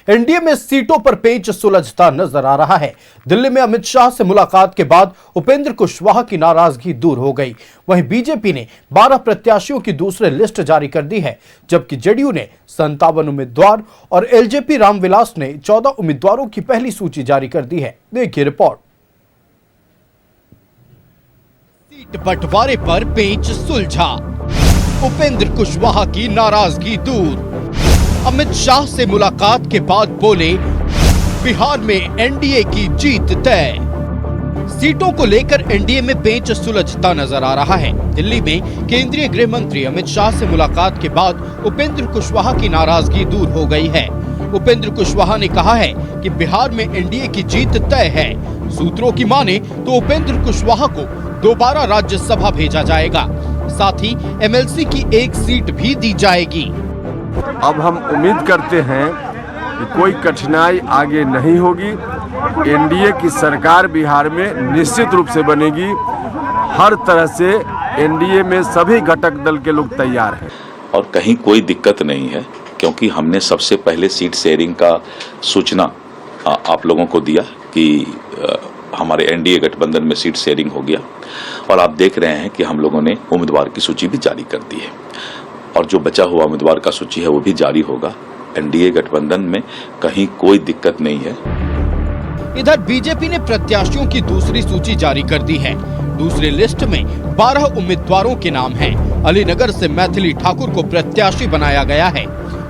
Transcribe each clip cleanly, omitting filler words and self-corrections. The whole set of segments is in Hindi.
एनडीए में सीटों पर पेच सुलझता नजर आ रहा है। दिल्ली में अमित शाह से मुलाकात के बाद उपेंद्र कुशवाहा की नाराजगी दूर हो गई। वहीं बीजेपी ने 12 प्रत्याशियों की दूसरी लिस्ट जारी कर दी है, जबकि जेडीयू ने 57 उम्मीदवार और एलजेपी रामविलास ने 14 उम्मीदवारों की पहली सूची जारी कर दी है। देखिए रिपोर्ट। सीट बंटवारे पर पेच सुलझा, उपेंद्र कुशवाहा की नाराजगी दूर। अमित शाह से मुलाकात के बाद बोले, बिहार में एनडीए की जीत तय। सीटों को लेकर एनडीए में पेच सुलझता नजर आ रहा है। दिल्ली में केंद्रीय गृह मंत्री अमित शाह से मुलाकात के बाद उपेंद्र कुशवाहा की नाराजगी दूर हो गई है। उपेंद्र कुशवाहा ने कहा है कि बिहार में एनडीए की जीत तय है। सूत्रों की माने तो उपेंद्र कुशवाहा को दोबारा राज्यसभा भेजा जाएगा, साथ ही एमएलसी की एक सीट भी दी जाएगी। अब हम उम्मीद करते हैं कि कोई कठिनाई आगे नहीं होगी। एनडीए की सरकार बिहार में निश्चित रूप से बनेगी। हर तरह से एनडीए में सभी घटक दल के लोग तैयार हैं और कहीं कोई दिक्कत नहीं है, क्योंकि हमने सबसे पहले सीट शेयरिंग का सूचना आप लोगों को दिया कि हमारे एनडीए गठबंधन में सीट शेयरिंग हो गया और आप देख रहे हैं कि हम लोगों ने उम्मीदवार की सूची भी जारी कर दी है और जो बचा हुआ उम्मीदवार का सूची है वो भी जारी होगा। एनडीए गठबंधन में कहीं कोई दिक्कत नहीं है। इधर बीजेपी ने प्रत्याशियों की दूसरी सूची जारी कर दी है। दूसरी लिस्ट में 12 उम्मीदवारों के नाम हैं। अलीनगर से मैथिली ठाकुर को प्रत्याशी बनाया गया है।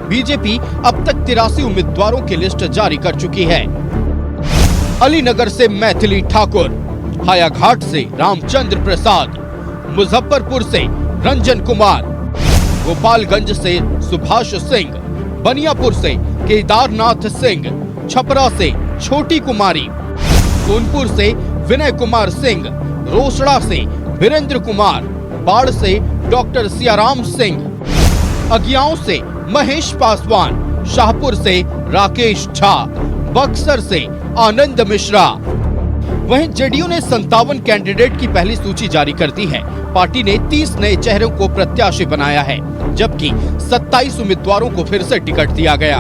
बीजेपी अब तक 83 उम्मीदवारों की लिस्ट जारी कर चुकी है। अलीनगर से मैथिली ठाकुर, हायाघाट से रामचंद्र प्रसाद, मुजफ्फरपुर से रंजन कुमार, गोपालगंज से सुभाष सिंह, बनियापुर से केदारनाथ सिंह, छपरा से छोटी कुमारी, सोनपुर से विनय कुमार सिंह, रोसड़ा से वीरेंद्र कुमार, बाढ़ से डॉक्टर सियाराम सिंह, अगियाओं से महेश पासवान, शाहपुर से राकेश झा, बक्सर से आनंद मिश्रा। वहीं जेडीयू ने 57 कैंडिडेट की पहली सूची जारी कर दी है। पार्टी ने 30 नए चेहरों को प्रत्याशी बनाया है, जबकि 27 उम्मीदवारों को फिर से टिकट दिया गया।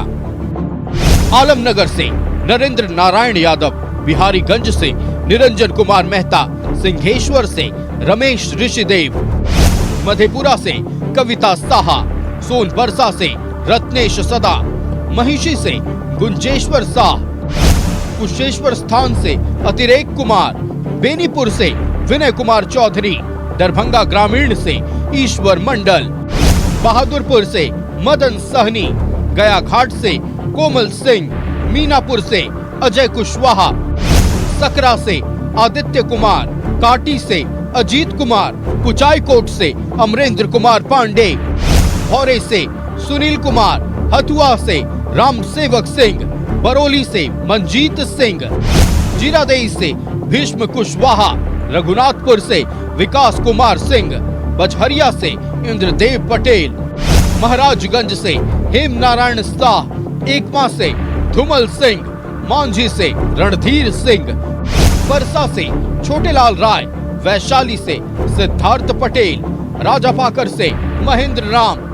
आलमनगर से नरेंद्र नारायण यादव, बिहारीगंज से निरंजन कुमार मेहता, सिंहेश्वर से रमेश ऋषिदेव, मधेपुरा से कविता साहा, सोनबरसा से रत्नेश सदा, महिषी से गुंजेश्वर शाह, कुशेश्वर स्थान से अतिरेक कुमार, बेनीपुर से विनय कुमार चौधरी, दरभंगा ग्रामीण से ईश्वर मंडल, बहादुरपुर से मदन सहनी, गया घाट से कोमल सिंह, मीनापुर से अजय कुशवाहा, सकरा से आदित्य कुमार, काटी से अजीत कुमार, कुचाईकोट से अमरेंद्र कुमार पांडे, भौरे से सुनील कुमार, हथुआ से राम सेवक सिंह, बरौली से मंजीत सिंह, जीरादेई से भीष्म कुशवाहा, रघुनाथपुर से विकास कुमार सिंह, बजहरिया से इंद्रदेव पटेल, महाराजगंज से हेम नारायण शाह, एकमा से धुमल सिंह, मांझी से रणधीर सिंह, परसा से छोटेलाल राय, वैशाली से सिद्धार्थ पटेल, राजापाकर से महेंद्र राम,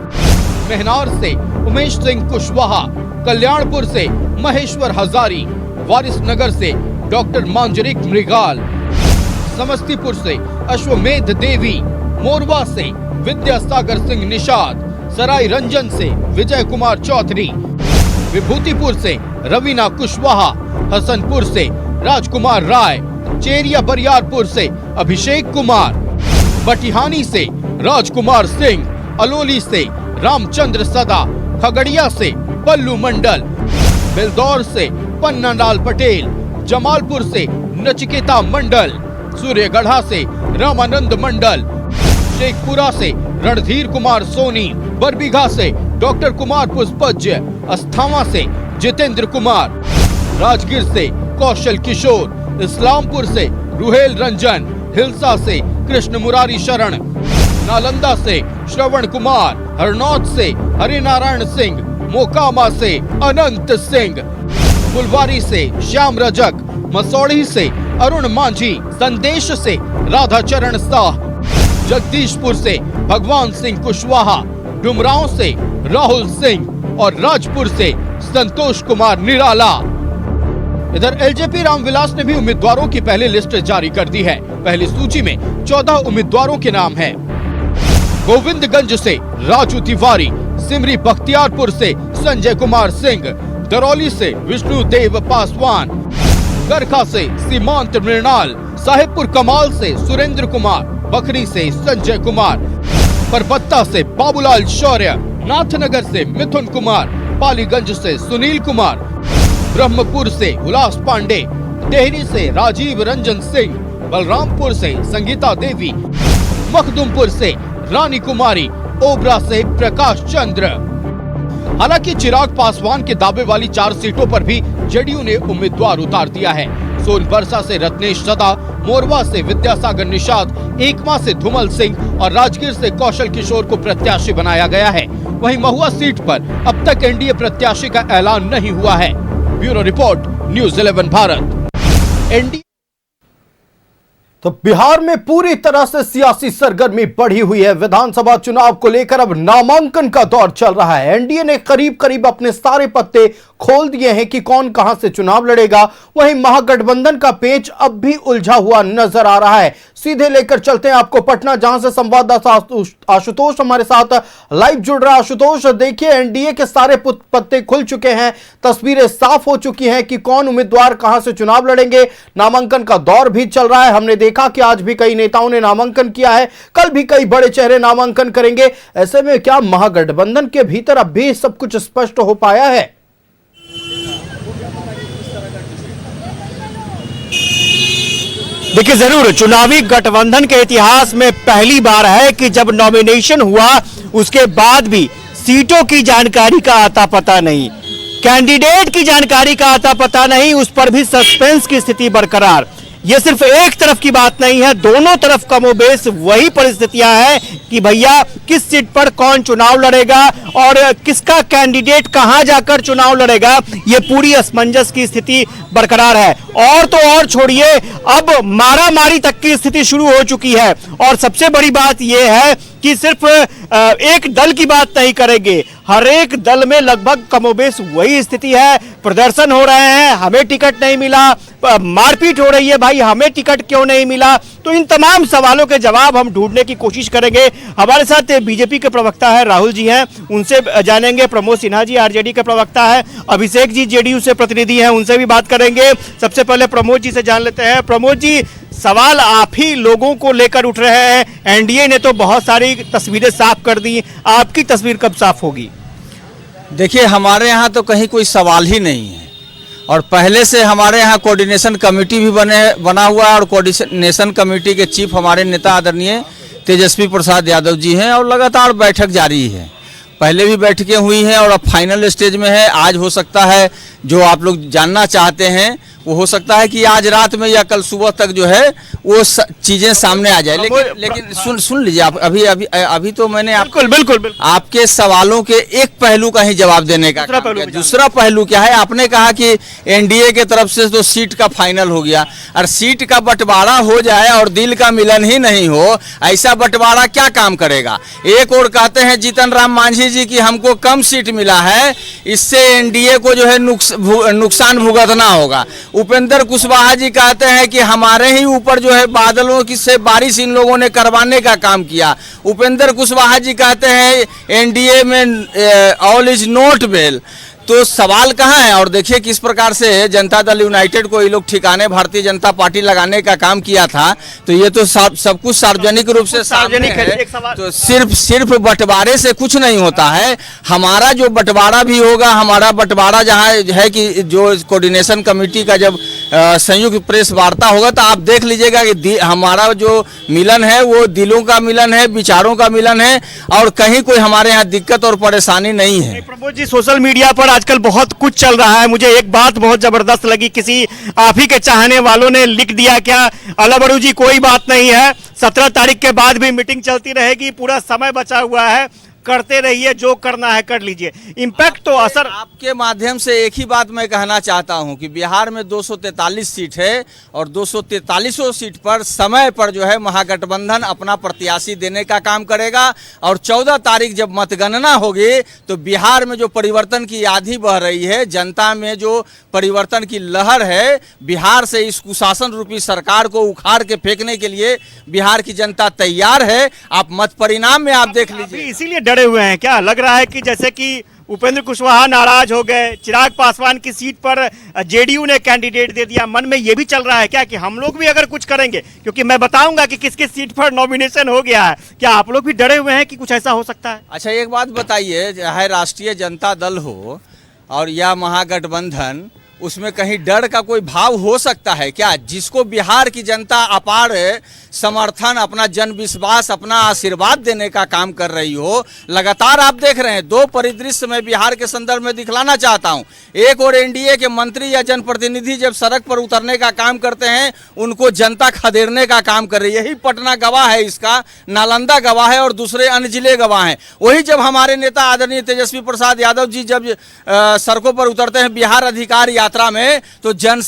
मेहनार से उमेश सिंह कुशवाहा, कल्याणपुर से महेश्वर हजारी, वारिसनगर से डॉक्टर मांजरिक मृगाल, समस्तीपुर से अश्वमेध देवी, मोरवा से विद्यासागर सिंह निषाद, सराय रंजन से विजय कुमार चौधरी, विभूतिपुर से रवीना कुशवाहा, हसनपुर से राजकुमार राय, चेरिया बरियारपुर से अभिषेक कुमार, बटिहानी से राजकुमार सिंह, अलोली से रामचंद्र सदा, खगड़िया से पल्लू मंडल, बेलदौर से पन्नालाल पटेल, जमालपुर से नचिकेता मंडल, सूर्यगढ़ा से रामानंद मंडल, शेखपुरा से रणधीर कुमार सोनी, बरबीघा से डॉक्टर कुमार पुष्पज्य, अस्थामा से जितेंद्र कुमार, राजगीर से कौशल किशोर, इस्लामपुर से रुहेल रंजन, हिलसा से कृष्ण मुरारी शरण, नालंदा से श्रवण कुमार, हरनौत से हरिनारायण सिंह, मोकामा से अनंत सिंह, फुलवारी से श्याम रजक, मसौड़ी से अरुण मांझी, संदेश से राधाचरण शाह, जगदीशपुर से भगवान सिंह कुशवाहा, डुमरांव से राहुल सिंह और राजपुर से संतोष कुमार निराला। इधर एलजेपी रामविलास ने भी उम्मीदवारों की पहली लिस्ट जारी कर दी है। पहली सूची में 14 उम्मीदवारों के नाम हैं। गोविंदगंज से राजू तिवारी, सिमरी बख्तियारपुर से संजय कुमार सिंह, दरौली से विष्णुदेव पासवान, गरखा से सीमांत मृणाल, साहेबपुर कमाल से सुरेंद्र कुमार, बखरी से संजय कुमार, परबत्ता से बाबूलाल शौर्य, नाथनगर से मिथुन कुमार, पालीगंज से सुनील कुमार, ब्रह्मपुर से उल्लास पांडे, डेहरी से राजीव रंजन सिंह, बलरामपुर से संगीता देवी, मखदुमपुर से रानी कुमारी, ओबरा से प्रकाश चंद्र। हालांकि चिराग पासवान के दावे वाली 4 सीटों पर भी जेडीयू ने उम्मीदवार उतार दिया है। सोनबरसा से रत्नेश सदा, मोरवा से विद्यासागर निषाद, एकमा से धुमल सिंह और राजगीर से कौशल किशोर को प्रत्याशी बनाया गया है। वहीं महुआ सीट पर अब तक एनडीए प्रत्याशी का ऐलान नहीं हुआ है। Bureau report, news 11 Bharat. NDA तो बिहार में पूरी तरह से सियासी सरगर्मी बढ़ी हुई है। विधानसभा चुनाव को लेकर अब नामांकन का दौर चल रहा है। एनडीए ने करीब करीब अपने सारे पत्ते खोल दिए हैं कि कौन कहां से चुनाव लड़ेगा। वहीं महागठबंधन का पेच अब भी उलझा हुआ नजर आ रहा है। सीधे लेकर चलते हैं आपको पटना, जहां से संवाददाता आशुतोष हमारे साथ लाइव जुड़ रहा है। आशुतोष, देखिए एनडीए के सारे पत्ते खुल चुके हैं, तस्वीरें साफ हो चुकी हैं कि कौन उम्मीदवार कहां से चुनाव लड़ेंगे। नामांकन का दौर भी चल रहा है। हमने देखा कि आज भी कई नेताओं ने नामांकन किया है, कल भी कई बड़े चेहरे नामांकन करेंगे। ऐसे में क्या महागठबंधन के भीतर अब भी सब कुछ स्पष्ट हो पाया है? देखिए, जरूर चुनावी गठबंधन के इतिहास में पहली बार है कि जब नॉमिनेशन हुआ उसके बाद भी सीटों की जानकारी का आता पता नहीं, कैंडिडेट की जानकारी का आता पता नहीं, उस पर भी सस्पेंस की स्थिति बरकरार। ये सिर्फ एक तरफ की बात नहीं है, दोनों तरफ कमोबेश वही परिस्थितियां हैं कि भैया किस सीट पर कौन चुनाव लड़ेगा और किसका कैंडिडेट कहां जाकर चुनाव लड़ेगा, ये पूरी असमंजस की स्थिति बरकरार है। और तो और छोड़िए, अब मारामारी तक की स्थिति शुरू हो चुकी है। और सबसे बड़ी बात यह है कि सिर्फ एक दल की बात नहीं करेंगे, हर एक दल में लगभग कमोबेश वही स्थिति है। प्रदर्शन हो रहे हैं, हमें टिकट नहीं मिला, मारपीट हो रही है, भाई हमें टिकट क्यों नहीं मिला। तो इन तमाम सवालों के जवाब हम ढूंढने की कोशिश करेंगे। हमारे साथ बीजेपी के प्रवक्ता है राहुल जी हैं, उनसे जानेंगे। प्रमोद सिन्हा जी आरजेडी के प्रवक्ता है, अभिषेक जी जेडीयू से प्रतिनिधि हैं, उनसे भी बात करेंगे। सबसे पहले प्रमोद जी से जान लेते हैं। प्रमोद जी, सवाल आप ही लोगों को लेकर उठ रहे हैं। एनडीए ने तो बहुत सारी तस्वीरें साफ कर दी, आपकी तस्वीर कब साफ होगी? देखिए, हमारे यहाँ तो कहीं कोई सवाल ही नहीं है और पहले से हमारे यहाँ कोऑर्डिनेशन कमेटी भी बना हुआ है और कोऑर्डिनेशन कमेटी के चीफ हमारे नेता आदरणीय तेजस्वी प्रसाद यादव जी हैं और लगातार बैठक जारी है। पहले भी बैठकें हुई हैं और अब फाइनल स्टेज में है। आज हो सकता है जो आप लोग जानना चाहते हैं वो हो सकता है कि आज रात में या कल सुबह तक जो है वो चीजें सामने आ जाए। लेकिन सुन लीजिए आप, अभी तो मैंने बिल्कुल आपके सवालों के एक पहलू का ही जवाब देने का दूसरा पहलू क्या है, आपने कहा कि एनडीए के तरफ से तो सीट का फाइनल हो गया और सीट का बंटवारा हो जाए और दिल का मिलन ही नहीं हो, ऐसा बंटवारा क्या काम करेगा। एक और कहते हैं जीतन राम मांझी जी की हमको कम सीट मिला है, इससे एनडीए को जो है नुकसान भुगतना होगा। उपेंद्र कुशवाहा जी कहते हैं कि हमारे ही ऊपर जो है बादलों की से बारिश इन लोगों ने करवाने का काम किया। उपेंद्र कुशवाहा जी कहते हैं एनडीए में ऑल इज नॉट वेल। तो सवाल कहाँ है। और देखिए किस प्रकार से जनता दल यूनाइटेड को ये लोग ठिकाने भारतीय जनता पार्टी लगाने का काम किया था। तो ये तो सब कुछ सार्वजनिक रूप से सामने है। तो सिर्फ बंटवारे से कुछ नहीं होता है। हमारा जो बंटवारा भी होगा, हमारा बंटवारा जहाँ है कि जो कोऑर्डिनेशन कमेटी का जब संयुक्त प्रेस वार्ता होगा तो आप देख लीजिएगा कि हमारा जो मिलन है वो दिलों का मिलन है, विचारों का मिलन है और कहीं कोई हमारे यहाँ दिक्कत और परेशानी नहीं है। प्रमोद जी, सोशल मीडिया पर आजकल बहुत कुछ चल रहा है। मुझे एक बात बहुत जबरदस्त लगी, किसी आप ही के चाहने वालों ने लिख दिया, क्या अलबरू जी कोई बात नहीं है, 17 तारीख के बाद भी मीटिंग चलती रहेगी, पूरा समय बचा हुआ है, करते रहिए, जो करना है कर लीजिए। इम्पैक्ट तो असर आपके माध्यम से एक ही बात मैं कहना चाहता हूं कि बिहार में 243 सीट है और 243 सीट पर समय पर जो है महागठबंधन अपना प्रत्याशी देने का काम करेगा और 14 तारीख जब मतगणना होगी तो बिहार में जो परिवर्तन की आंधी बह रही है, जनता में जो परिवर्तन की लहर है, बिहार से इस कुशासन रूपी सरकार को उखाड़ के फेंकने के लिए बिहार की जनता तैयार है। आप मत परिणाम में आप देख लीजिए। इसीलिए डरे हुए हैं क्या? लग रहा है कि जैसे कि उपेंद्र कुशवाहा नाराज हो गए, चिराग पासवान की सीट पर जेडीयू ने कैंडिडेट दे दिया, मन में ये भी चल रहा है क्या कि हम लोग भी अगर कुछ करेंगे, क्योंकि मैं बताऊंगा कि किस किस सीट पर नॉमिनेशन हो गया है, क्या आप लोग भी डरे हुए हैं कि कुछ ऐसा हो सकता है? अच्छा, एक बात बताइए, चाहे राष्ट्रीय जनता दल हो और या महागठबंधन, उसमें कहीं डर का कोई भाव हो सकता है क्या? जिसको बिहार की जनता अपार समर्थन, अपना जन विश्वास, अपना आशीर्वाद देने का काम कर रही हो, लगातार आप देख रहे हैं। दो परिदृश्य मैं बिहार के संदर्भ में दिखलाना चाहता हूं। एक और एनडीए के मंत्री या जनप्रतिनिधि जब सड़क पर उतरने का काम करते हैं, उनको जनता खदेड़ने का काम कर रही है। यही पटना गवाह है इसका, नालंदा गवाह है और दूसरे अन्य जिले गवाह हैं। वही जब हमारे नेता आदरणीय तेजस्वी प्रसाद यादव जी जब सड़कों पर उतरते हैं बिहार अधिकार यात्रा में, तो जन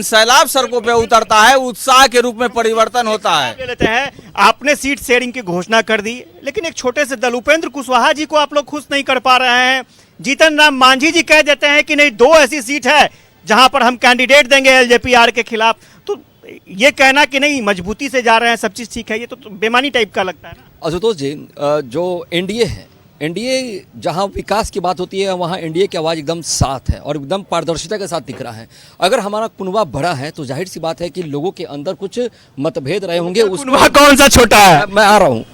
सैलाब सड़कों पे उतरता है, उत्साह के रूप में परिवर्तन होता है। ले लेते हैं, आपने सीट शेयरिंग की घोषणा कर दी, लेकिन एक छोटे से दल उपेंद्र कुशवाहा जी को आप लोग खुश नहीं कर पा रहे हैं। जीतन राम मांझी जी कह देते हैं कि नहीं, 2 ऐसी सीट है जहां पर हम कैंडिडेट देंगे एलजेपीआर के खिलाफ। तो ये कहना कि नहीं मजबूती से जा रहे हैं, सब चीज ठीक है, ये तो बेमानी टाइप का लगता है ना। आशुतोष जी, जो एनडीए है, एनडीए जहां विकास की बात होती है वहां एनडीए की आवाज़ एकदम साथ है और एकदम पारदर्शिता के साथ दिख रहा है। अगर हमारा कुनबा बड़ा है तो जाहिर सी बात है कि लोगों के अंदर कुछ मतभेद रहे होंगे। कुनबा कौन सा छोटा है? मैं आ रहा हूँ।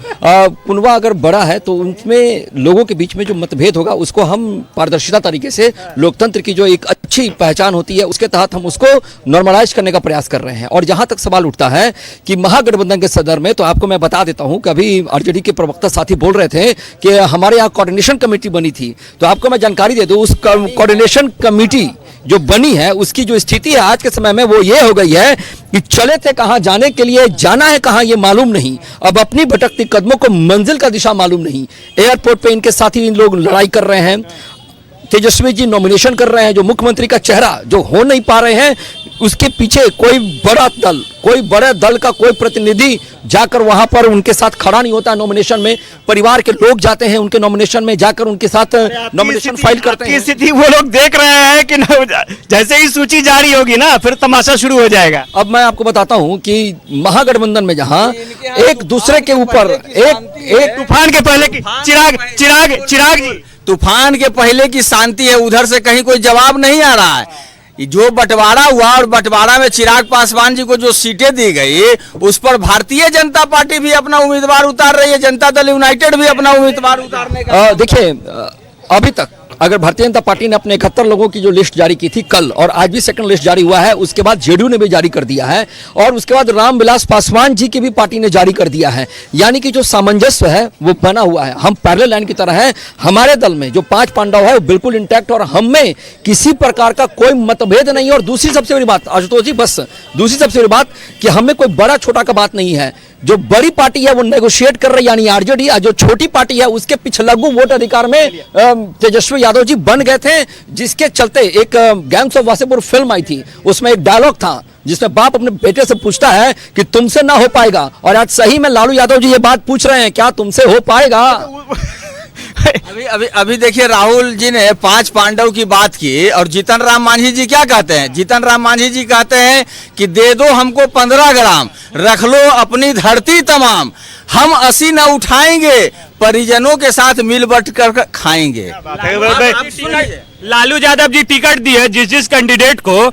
कुनबा अगर बड़ा है तो उनमें लोगों के बीच में जो मतभेद होगा उसको हम पारदर्शिता तरीके से, लोकतंत्र की जो एक अच्छी पहचान होती है उसके तहत हम उसको नॉर्मलाइज करने का प्रयास कर रहे हैं। और जहां तक सवाल उठता है कि महागठबंधन के सदर में, तो आपको मैं बता देता हूं कि अभी आरजेडी के प्रवक्ता साथी बोल रहे थे कि हमारे यहाँ कोऑर्डिनेशन कमेटी बनी थी, तो आपको मैं जानकारी दे दूं, उस कोऑर्डिनेशन कमेटी जो बनी है उसकी जो स्थिति है आज के समय में वो ये हो गई है कि चले थे कहां, जाने के लिए जाना है कहां ये मालूम नहीं, अब अपनी भटकती कदमों को मंजिल का दिशा मालूम नहीं। एयरपोर्ट पे इनके साथी इन लोग लड़ाई कर रहे हैं, तेजस्वी जी नॉमिनेशन कर रहे हैं, जो मुख्यमंत्री का चेहरा जो हो नहीं पा रहे हैं, उसके पीछे कोई बड़े दल का कोई प्रतिनिधि जाकर वहां पर उनके साथ खड़ा नहीं होता। नॉमिनेशन में परिवार के लोग जाते हैं, उनके नॉमिनेशन में जाकर उनके साथ नॉमिनेशन फाइल करते हैं। स्थिति वो लोग देख रहे हैं कि जैसे ही सूची जारी होगी ना, फिर तमाशा शुरू हो जाएगा। अब मैं आपको बताता हूं कि महागठबंधन में जहां एक दूसरे के ऊपर एक तूफान के पहले की चिराग जी, तूफान के पहले की शांति है, उधर से कहीं कोई जवाब नहीं आ रहा है। जो बंटवारा हुआ और बंटवारा में चिराग पासवान जी को जो सीटें दी गई, उस पर भारतीय जनता पार्टी भी अपना उम्मीदवार उतार रही है, जनता दल यूनाइटेड भी अपना उम्मीदवार उतारने का। देखिए, अभी तक अगर भारतीय जनता पार्टी ने अपने 71 लोगों की जो लिस्ट जारी की थी कल, और आज भी सेकंड लिस्ट जारी हुआ है, उसके बाद जेडीयू ने भी जारी कर दिया है, और उसके बाद रामविलास पासवान जी की भी पार्टी ने जारी कर दिया है। यानी कि जो सामंजस्य है वो बना हुआ है, हम पैरेलल लाइन की तरह है। हमारे दल में जो 5 पांडव है वो बिल्कुल इंटैक्ट, और हम में किसी प्रकार का कोई मतभेद नहीं है। और दूसरी सबसे बड़ी बात आशुतोष जी, बस दूसरी सबसे बड़ी बात कि हमें कोई बड़ा छोटा का बात नहीं है। जो बड़ी पार्टी है वो नेगोशिएट कर रही है, यानी आरजेडी, जो छोटी पार्टी है उसके पिछलग्गू वोट अधिकार में तेजस्वी यादव जी बन गए थे, जिसके चलते एक गैंग्स ऑफ वासेपुर फिल्म आई थी, उसमें एक डायलॉग था जिसमें बाप अपने बेटे से पूछता है कि तुमसे ना हो पाएगा, और आज सही में लालू यादव जी ये बात पूछ रहे हैं, क्या तुमसे हो पाएगा? अभी देखिए, राहुल जी ने 5 पांडव की बात की, और जीतन राम मांझी जी क्या कहते हैं? जीतन राम मांझी जी कहते हैं कि दे दो हमको 15 ग्राम, रख लो अपनी धरती तमाम, हम 80 न उठाएंगे, परिजनों के साथ मिल बट कर खाएंगे। लालू यादव जी टिकट दिए जिस कैंडिडेट को,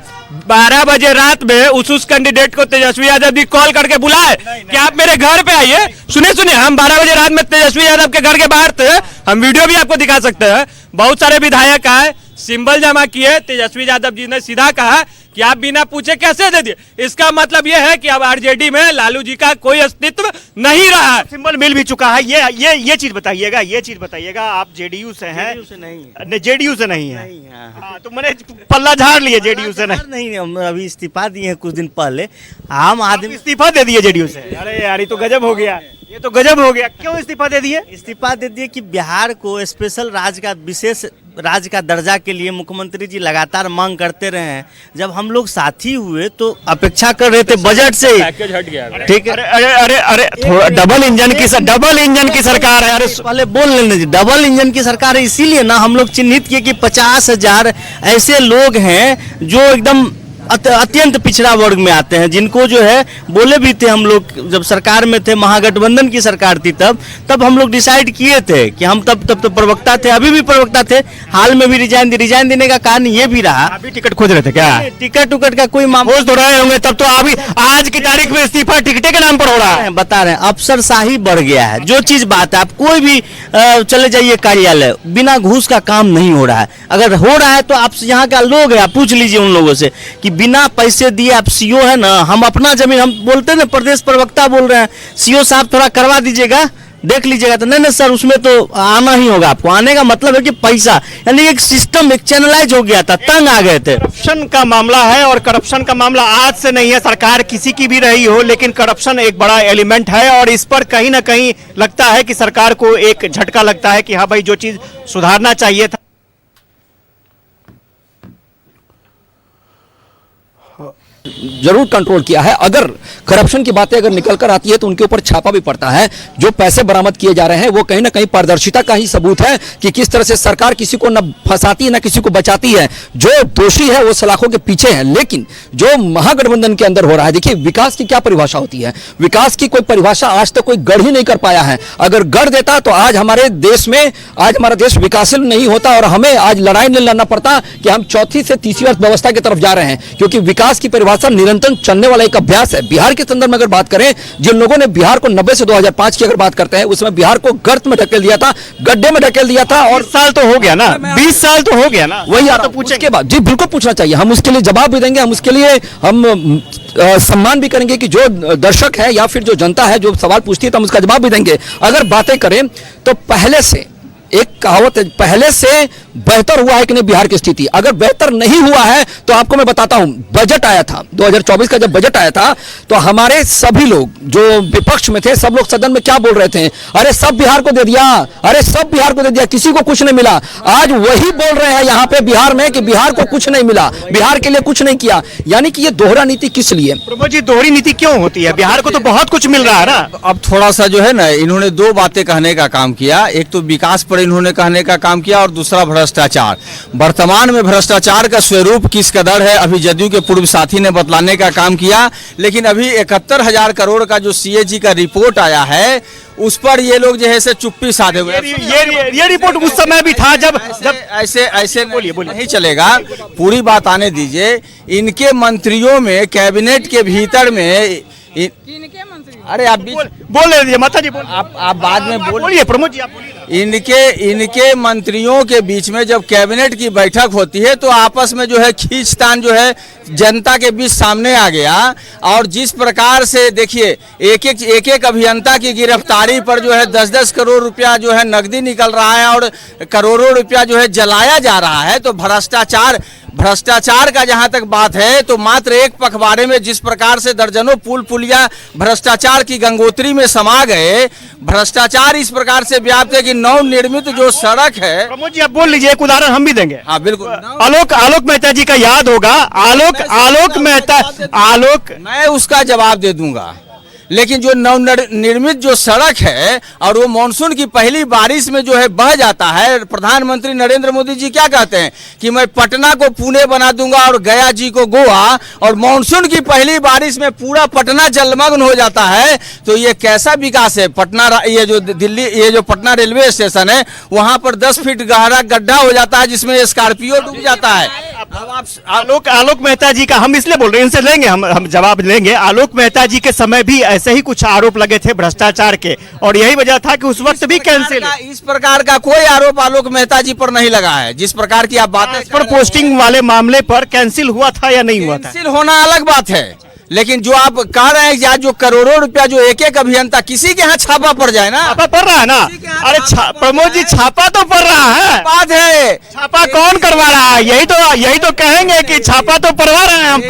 12 बजे रात में उस कैंडिडेट को तेजस्वी यादव जी कॉल करके बुलाए कि आप मेरे घर पे आइए। सुनिए, हम 12 बजे रात में तेजस्वी यादव के घर के बाहर थे, हम वीडियो भी आपको दिखा सकते हैं। बहुत सारे विधायक आए, सिंबल जमा किए, तेजस्वी यादव जी ने सीधा कहा कि आप बिना पूछे कैसे दे दिए। इसका मतलब यह है कि अब आरजेडी में लालू जी का कोई अस्तित्व नहीं रहा है, सिंबल मिल भी चुका है। ये चीज बताइएगा, आप जेडीयू से हैं? जेडीयू से नहीं है। हाँ, तो मैंने पल्ला झाड़ लिए, जेडीयू से नहीं, हम अभी इस्तीफा दिए हैं कुछ दिन पहले। आम आदमी इस्तीफा दे दिए जेडीयू से? अरे यार, ये तो गजब हो गया। ये तो गजब हो गया। क्यों इस्तीफा दे दिए? इस्तीफा दे दिए कि बिहार को स्पेशल राज्य का विशेष राज्य का दर्जा के लिए मुख्यमंत्री जी लगातार मांग करते रहे हैं। जब हम लोग साथी हुए तो अपेक्षा कर रहे थे बजट से पैकेज हट गया। ठीक है। अरे थोड़ा डबल इंजन की सरकार है। अरे पहले बोल लेने दीजिए, डबल इंजन की सरकार है, इसीलिए ना हम लोग चिन्हित किए कि 50,000 ऐसे लोग हैं जो एकदम अत्यंत पिछड़ा वर्ग में आते हैं, जिनको जो है बोले भी थे हम लोग जब सरकार में थे, महागठबंधन की सरकार थी, तब हम लोग डिसाइड किए थे कि हम तब तो प्रवक्ता थे, अभी भी प्रवक्ता थे, हाल में भी रिजाइन देने का कारण ये भी रहा। अभी टिकट खोज रहे थे क्या? टिकट उकट का कोई मामला खोज तो रहे होंगे, तब तो अभी आज की तारीख में इस्तीफा टिकटे के नाम पर हो रहा है। बता रहे हैं अफसरशाही बढ़ गया है। जो चीज बात है, आप कोई भी चले जाइए कार्यालय, बिना घूस का काम नहीं हो रहा है। अगर हो रहा है तो आप यहाँ का लोग है, आप पूछ लीजिए उन लोगों से कि बिना पैसे दिए आप सीओ है ना, हम अपना जमीन, हम बोलते ना प्रदेश प्रवक्ता बोल रहे हैं, सीओ साहब थोड़ा करवा दीजिएगा, देख लीजिएगा, तो नहीं सर उसमें तो आना ही होगा आपको। आने का मतलब है कि पैसा, यानी एक सिस्टम एक चैनलाइज हो गया था, तंग आ गए थे। करप्शन का मामला है और करप्शन का मामला आज से नहीं है, सरकार किसी की भी रही हो, लेकिन करप्शन एक बड़ा एलिमेंट है और इस पर कहीं ना कहीं लगता है कि सरकार को एक झटका लगता है कि हाँ भाई जो चीज सुधारना चाहिए था। जरूर कंट्रोल किया है। अगर करप्शन की बातें अगर निकल कर आती है तो उनके ऊपर छापा भी पड़ता है। जो पैसे बरामद किए जा रहे हैं वो कहीं ना कहीं पारदर्शिता का ही सबूत है कि किस तरह से सरकार किसी को न फंसाती है न किसी को बचाती है। जो दोषी है वो सलाखों के पीछे है। लेकिन जो महागठबंधन के अंदर हो रहा है, देखिए विकास की क्या परिभाषा होती है, विकास की कोई परिभाषा आज तक कोई गढ़ ही नहीं कर पाया है। अगर गढ़ देता तो आज हमारे देश में, आज हमारा देश विकासशील नहीं होता और हमें आज लड़ाई नहीं लड़ना पड़ता कि हम चौथी से तीसरी अर्थव्यवस्था की तरफ जा रहे हैं, क्योंकि विकास की परिभाषा निरंतर चलने वाला एक अभ्यास है। बिहार के संदर्भ में अगर बात करें, जिन लोगों ने बिहार को 90 से 2005 की अगर बात करते हैं, उसमें बिहार को गर्त में ढकेल दिया था, गड्ढे में ढकेल दिया था। और 20 साल तो हो गया ना, 20 साल तो हो गया ना, वही आप तो पूछने के बाद जी बिल्कुल पूछना चाहिए, हम उसके लिए जवाब भी देंगे, हम उसके लिए हम सम्मान भी करेंगे कि जो दर्शक है या फिर जो जनता है जो सवाल पूछती है तो हम उसका जवाब भी देंगे। अगर बातें करें तो पहले से एक कहावत है, पहले से बेहतर हुआ है कि नहीं बिहार की स्थिति। अगर बेहतर नहीं हुआ है तो आपको मैं बताता हूं, बजट आया था 2024 का, जब बजट आया था तो हमारे सभी लोग जो विपक्ष में थे, सब लोग सदन में क्या बोल रहे थे, अरे सब बिहार को दे दिया, अरे सब बिहार को दे दिया, किसी को कुछ नहीं मिला। आज वही बोल रहे हैं यहां पे बिहार में कि बिहार को कुछ नहीं मिला, बिहार के लिए कुछ नहीं किया। यानी कि ये दोहरा नीति किस लिए? प्रभु जी, दोहरी नीति क्यों होती है? बिहार को तो बहुत कुछ मिल रहा है ना। अब थोड़ा सा जो है ना, इन्होंने दो बातें कहने का काम किया। एक तो विकास पर इन्होंने कहने का काम किया और दूसरा भ्रष्टाचार। वर्तमान में भ्रष्टाचार का स्वरूप किस कदर है अभी जदयू के पूर्व साथी ने बतलाने का काम किया। लेकिन अभी 71,000 करोड़ का जो सीएजी का रिपोर्ट आया है उस पर ये लोग जो है से चुप्पी साधे हुए। ये रिपोर्ट उस समय भी था जब ऐसे बोलिए नहीं चलेगा, पूरी बात आने दीजिए। इनके मंत्रियों में, कैबिनेट के भीतर में अरे आप बोल रहे माता जी, आप बाद में बोलिए प्रमोद जी, आप बोलिए। इनके मंत्रियों के बीच में जब कैबिनेट की बैठक होती है तो आपस में जो है खींचतान जो है जनता के बीच सामने आ गया। और जिस प्रकार से देखिए एक एक अभियंता की गिरफ्तारी पर जो है 10-10 करोड़ रुपया जो है नकदी निकल रहा है और करोड़ों रुपया जो है जलाया जा रहा है। तो भ्रष्टाचार का जहां तक बात है तो मात्र एक पखवाड़े में जिस प्रकार से दर्जनों पुल पुलिया भ्रष्टाचार की गंगोत्री में समा गए, भ्रष्टाचार इस प्रकार से व्याप्त है कि नवनिर्मित जो सड़क है। प्रमोद जी आप बोल लीजिए, एक उदाहरण हम भी देंगे। हाँ बिल्कुल। आलोक मेहता जी का याद होगा, आलोक मेहता, मैं उसका जवाब दे दूंगा। लेकिन जो नवनिर्मित जो सड़क है और वो मानसून की पहली बारिश में जो है बह जाता है, प्रधानमंत्री नरेंद्र मोदी जी क्या कहते हैं कि मैं पटना को पुणे बना दूंगा और गया जी को गोवा, और मानसून की पहली बारिश में पूरा पटना जलमग्न हो जाता है। तो ये कैसा विकास है? पटना, ये जो दिल्ली, ये जो पटना रेलवे स्टेशन है वहां पर 10 फीट गहरा गड्ढा हो जाता है जिसमें स्कॉर्पियो डूब जाता है। अब आलोक मेहता जी का हम इसलिए बोल रहे हैं, इनसे लेंगे हम जवाब लेंगे। आलोक मेहता जी के समय भी ऐसे ही कुछ आरोप लगे थे भ्रष्टाचार के और यही वजह था कि उस वक्त भी कैंसिल। इस प्रकार का कोई आरोप आलोक मेहता जी पर नहीं लगा है। जिस प्रकार की आप बातें पर पोस्टिंग वाले मामले पर कैंसिल हुआ था या नहीं हुआ था? कैंसिल होना अलग बात है, लेकिन जो आप कह रहे हैं कि आज जो करोड़ों रुपया जो एक एक अभियंता, किसी के यहाँ छापा पड़ जाए ना, छापा पड़ रहा है ना। अरे प्रमोद जी छापा तो पड़ रहा है, बात है छापा कौन करवा रहा है? यही तो कहेंगे कि छापा तो पड़वा रहे हैं, हम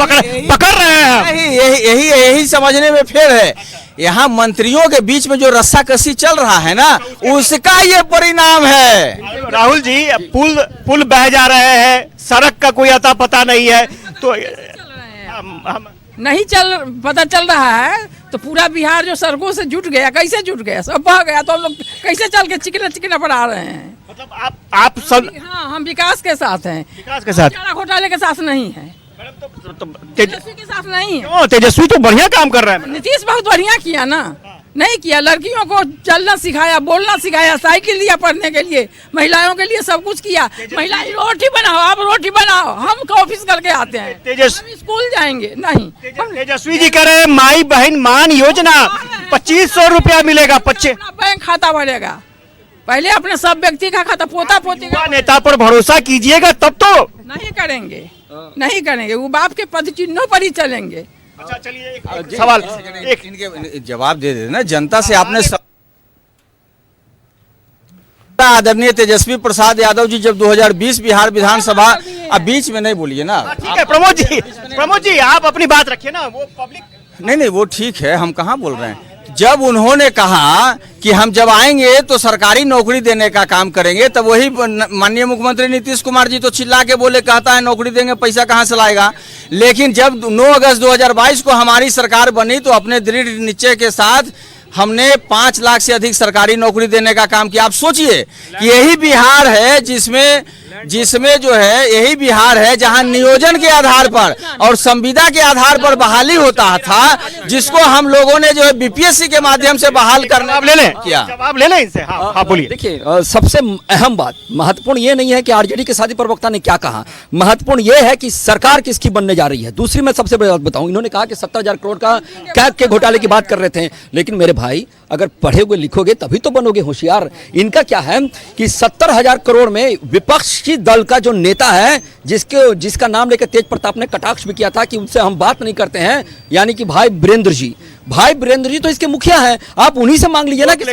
पकड़ रहे हैं। यही समझने में फेर है। यहाँ मंत्रियों के बीच में जो रस्साकसी चल रहा है ना, उसका ये परिणाम है। राहुल जी, पुल बह जा रहे हैं, सड़क का कोई अता पता नहीं है, तो नहीं पता चल रहा है तो पूरा बिहार जो सड़कों से जुट गया, कैसे जुट गया, सब बह गया, तो हम लोग कैसे चल के चिकना चिकना बढ़ा रहे हैं। मतलब आप सब, हाँ, हम विकास के साथ हैं, विकास के साथ, चारा घोटाले के साथ नहीं है, तेजस्वी के साथ नहीं है। क्यों? तेजस्वी तो बढ़िया काम कर रहा है। नीतीश बहुत बढ़िया किया ना, नहीं किया, लड़कियों को चलना सिखाया, बोलना सिखाया, साइकिल दिया पढ़ने के लिए, महिलाओं के लिए सब कुछ किया। महिलाएं रोटी बनाओ, आप रोटी बनाओ, हम ऑफिस करके आते हैं, हम स्कूल जाएंगे नहीं। तेजस्वी जी कह रहे हैं माई बहन मान योजना 2500 रुपया मिलेगा, बैंक खाता बढ़ेगा, पहले अपने सब व्यक्ति का खाता, पोता पोती का। नेता पर भरोसा कीजिएगा तब तो। नहीं करेंगे, नहीं करेंगे, वो बाप के पद चिन्हों पर ही चलेंगे। अच्छा चलिए, एक सवाल, इनके जवाब दे देना। जनता से आपने आदरणीय तेजस्वी प्रसाद यादव जी जब 2020 बिहार विधानसभा, अब बीच में नहीं बोलिए ना। ठीक है प्रमोद जी आप अपनी बात रखिए ना, वो पब्लिक। नहीं वो ठीक है, हम कहाँ बोल रहे हैं। जब उन्होंने कहा कि हम जब आएंगे तो सरकारी नौकरी देने का काम करेंगे, तब वही माननीय मुख्यमंत्री नीतीश कुमार जी तो चिल्ला के बोले, कहता है नौकरी देंगे, पैसा कहाँ से लाएगा। लेकिन जब 9 अगस्त 2022 को हमारी सरकार बनी तो अपने दृढ़ निश्चय के साथ हमने 5 लाख से अधिक सरकारी नौकरी देने का काम किया। आप सोचिए कि यही बिहार है जिसमें जो है, यही बिहार है जहां नियोजन के आधार पर और संविदा के आधार पर बहाली होता था, जिसको हम लोगों ने जो है बीपीएससी के माध्यम से बहाल करना जवाब ले लें इनसे। हाँ बोलिए। देखिए, सबसे अहम बात, महत्वपूर्ण ये नहीं है कि आरजेडी के साथी प्रवक्ता ने क्या कहा, महत्वपूर्ण ये है कि सरकार किसकी बनने जा रही है। दूसरी मैं सबसे बड़ी बात बताऊं, इन्होंने कहा कि 70,000 करोड़ का कैग के घोटाले की बात कर रहे थे, लेकिन मेरे भाई अगर पढ़ोगे लिखोगे तभी तो बनोगे होशियार। इनका क्या है कि 70,000 करोड़ में विपक्षी दल का जो नेता है, जिसका नाम लेकर तेज प्रताप ने कटाक्ष भी किया था कि उनसे हम बात नहीं करते हैं, यानी कि भाई वीरेंद्र जी तो इसके मुखिया हैं, आप उन्हीं से मांग लीजिए ना कि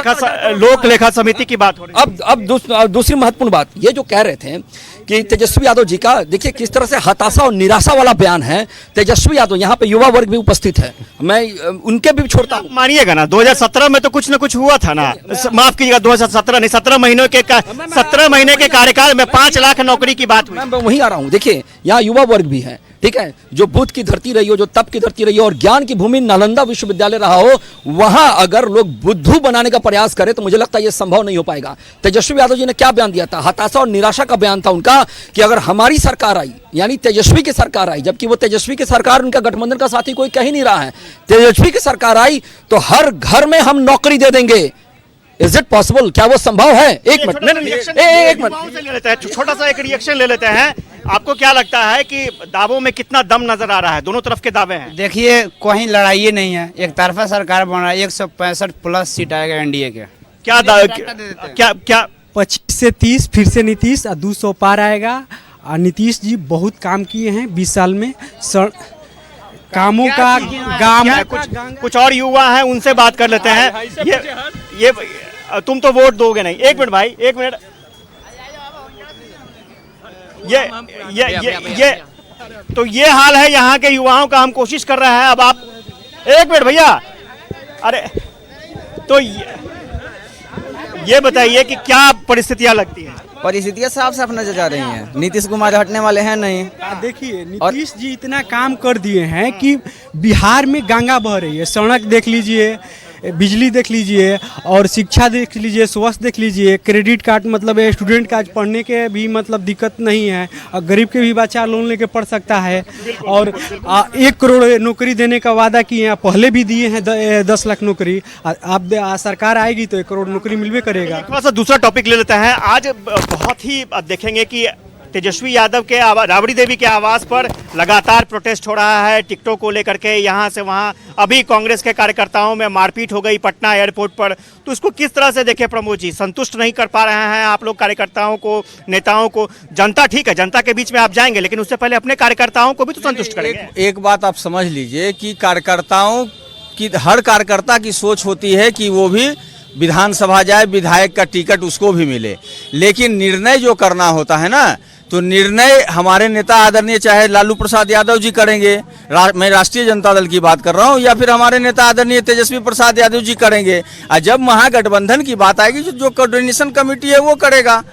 लोक लेखा समिति की बात हो रही है। अब दूसरी महत्वपूर्ण बात, ये जो कह रहे थे कि तेजस्वी यादव जी का, देखिए किस तरह से हताशा और निराशा वाला बयान है। तेजस्वी यादव, यहाँ पे युवा वर्ग भी उपस्थित है, मैं उनके भी छोड़ता हूँ। मानिएगा ना 2017 में तो कुछ ना कुछ हुआ था ना, माफ कीजिएगा 2017 नहीं, 17 महीने के कार्यकाल में 5 लाख नौकरी की बात हुई। मैं वहीं आ रहा हूँ। देखिए यहाँ युवा वर्ग भी है, ठीक है, जो बुद्ध की धरती रही हो, जो तप की धरती रही हो और ज्ञान की भूमि नालंदा विश्वविद्यालय रहा हो, वहां अगर लोग बुद्धू बनाने का प्रयास करें तो मुझे लगता है ये संभव नहीं हो पाएगा। तेजस्वी यादव जी ने क्या बयान दिया था, हताशा और निराशा का बयान था उनका कि अगर हमारी सरकार आई, यानी तेजस्वी की सरकार आई, जबकि वो तेजस्वी की सरकार, उनका गठबंधन का साथी कोई कह ही नहीं रहा है, तेजस्वी की सरकार आई तो हर घर में हम नौकरी दे देंगे। Is it possible? क्या वो संभव है? एक मिनट, छोटा सा एक रिएक्शन ले लेते हैं। आपको क्या लगता है कि दावों में कितना दम नजर आ रहा है? दोनों तरफ के दावे हैं। देखिए कोई लड़ाई नहीं है, एक तरफा सरकार बन रहा है, 165 प्लस सीट आएगा एनडीए के। क्या 25 से 30 फिर से नीतीश, 200 पार आएगा। और नीतीश जी बहुत काम किए हैं 20 साल में, कामों का गांव। कुछ और युवा हैं, उनसे बात कर लेते हैं। ये तुम तो वोट दोगे नहीं। एक मिनट भाई, एक मिनट। ये हाल है यहाँ के युवाओं का, हम कोशिश कर रहे हैं। अब आप एक मिनट भैया, अरे तो ये बताइए कि क्या परिस्थितियां लगती हैं? परिस्थितियां साफ साफ नजर आ रही हैं, नीतीश कुमार हटने वाले हैं नहीं। देखिए नीतीश जी इतना काम कर दिए हैं कि बिहार में गंगा बह रही है, सड़क देख लीजिए, बिजली देख लीजिए और शिक्षा देख लीजिए, स्वास्थ्य देख लीजिए, क्रेडिट कार्ड मतलब स्टूडेंट का पढ़ने के भी मतलब दिक्कत नहीं है, और गरीब के भी बच्चा लोन लेके पढ़ सकता है। और 1 करोड़ नौकरी देने का वादा किए हैं, पहले भी दिए हैं 10 लाख नौकरी। अब सरकार आएगी तो 1 करोड़ नौकरी मिलवे करेगा। थोड़ा सा दूसरा टॉपिक ले लेते हैं। आज बहुत ही देखेंगे कि तेजस्वी यादव के राबड़ी देवी के आवास पर लगातार प्रोटेस्ट हो रहा है टिकटों को लेकर के, यहाँ से वहाँ। अभी कांग्रेस के कार्यकर्ताओं में मारपीट हो गई पटना एयरपोर्ट पर। तो इसको किस तरह से देखें प्रमोद जी? संतुष्ट नहीं कर पा रहे हैं आप लोग कार्यकर्ताओं को, नेताओं को? जनता ठीक है, जनता के बीच में आप जाएंगे, लेकिन उससे पहले अपने कार्यकर्ताओं को भी तो संतुष्ट करेंगे। एक बात आप समझ लीजिए कि कार्यकर्ताओं की, हर कार्यकर्ता की सोच होती है कि वो भी विधानसभा जाए, विधायक का टिकट उसको भी मिले, लेकिन निर्णय जो करना होता है ना, तो निर्णय हमारे नेता आदरणीय चाहे लालू प्रसाद यादव जी करेंगे, मैं राष्ट्रीय जनता दल की बात कर रहा हूं, या फिर हमारे नेता आदरणीय तेजस्वी प्रसाद यादव जी करेंगे। और जब महागठबंधन की बात आएगी जो कोऑर्डिनेशन कमेटी है वो करेगा,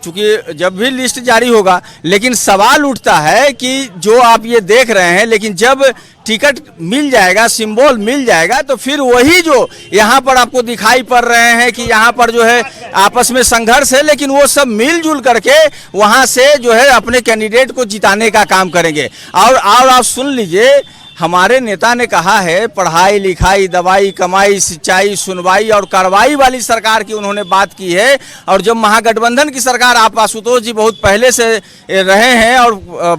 चूंकि जब भी लिस्ट जारी होगा। लेकिन सवाल उठता है कि जो आप ये देख रहे हैं, लेकिन जब टिकट मिल जाएगा, सिंबल मिल जाएगा, तो फिर वही जो यहाँ पर आपको दिखाई पड़ रहे हैं कि यहाँ पर जो है आपस में संघर्ष है, लेकिन वो सब मिलजुल करके वहाँ से जो है अपने कैंडिडेट को जिताने का काम करेंगे। और आप सुन लीजिए, हमारे नेता ने कहा है पढ़ाई लिखाई, दवाई, कमाई, सिंचाई, सुनवाई और कार्रवाई वाली सरकार की उन्होंने बात की है। और जब महागठबंधन की सरकार, आप आशुतोष जी बहुत पहले से रहे हैं और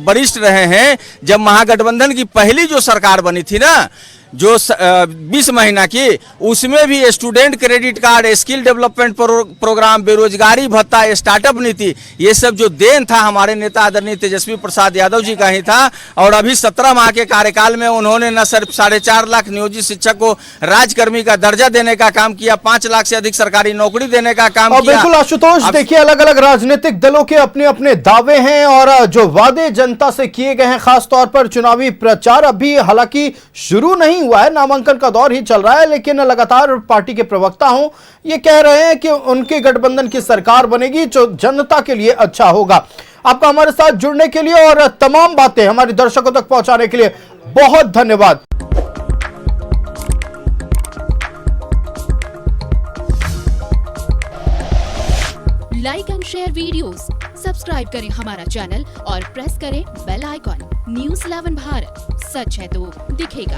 वरिष्ठ रहे हैं, जब महागठबंधन की पहली जो सरकार बनी थी ना, जो 20 महीना की, उसमें भी student credit card, skill development program, बेरोजगारी भत्ता, स्टार्टअप नीति, ये सब जो देन था हमारे नेता आदरणीय तेजस्वी प्रसाद यादव जी का ही था। और अभी 17 माह के कार्यकाल में उन्होंने न सिर्फ 4.5 लाख नियोजित शिक्षक को राजकर्मी का दर्जा देने का काम किया, 5 लाख से अधिक सरकारी नौकरी देने का काम किया। बिल्कुल आशुतोष, देखिए अलग अलग राजनीतिक दलों के अपने अपने दावे हैं और जो वादे जनता से किए गए हैं, खासतौर पर चुनावी प्रचार अभी हालांकि शुरू नहीं हुआ है, नामांकन का दौर ही चल रहा है, लेकिन लगातार पार्टी के प्रवक्ता हूं ये कह रहे हैं कि उनके गठबंधन की सरकार बनेगी जो जनता के लिए अच्छा होगा। आपका हमारे साथ जुड़ने के लिए और तमाम बातें हमारे दर्शकों तक पहुंचाने के लिए बहुत धन्यवाद। Like and share videos, subscribe करें हमारा चैनल और प्रेस करें बेल आइकॉन। न्यूज़ 11 भारत, सच है तो दिखेगा।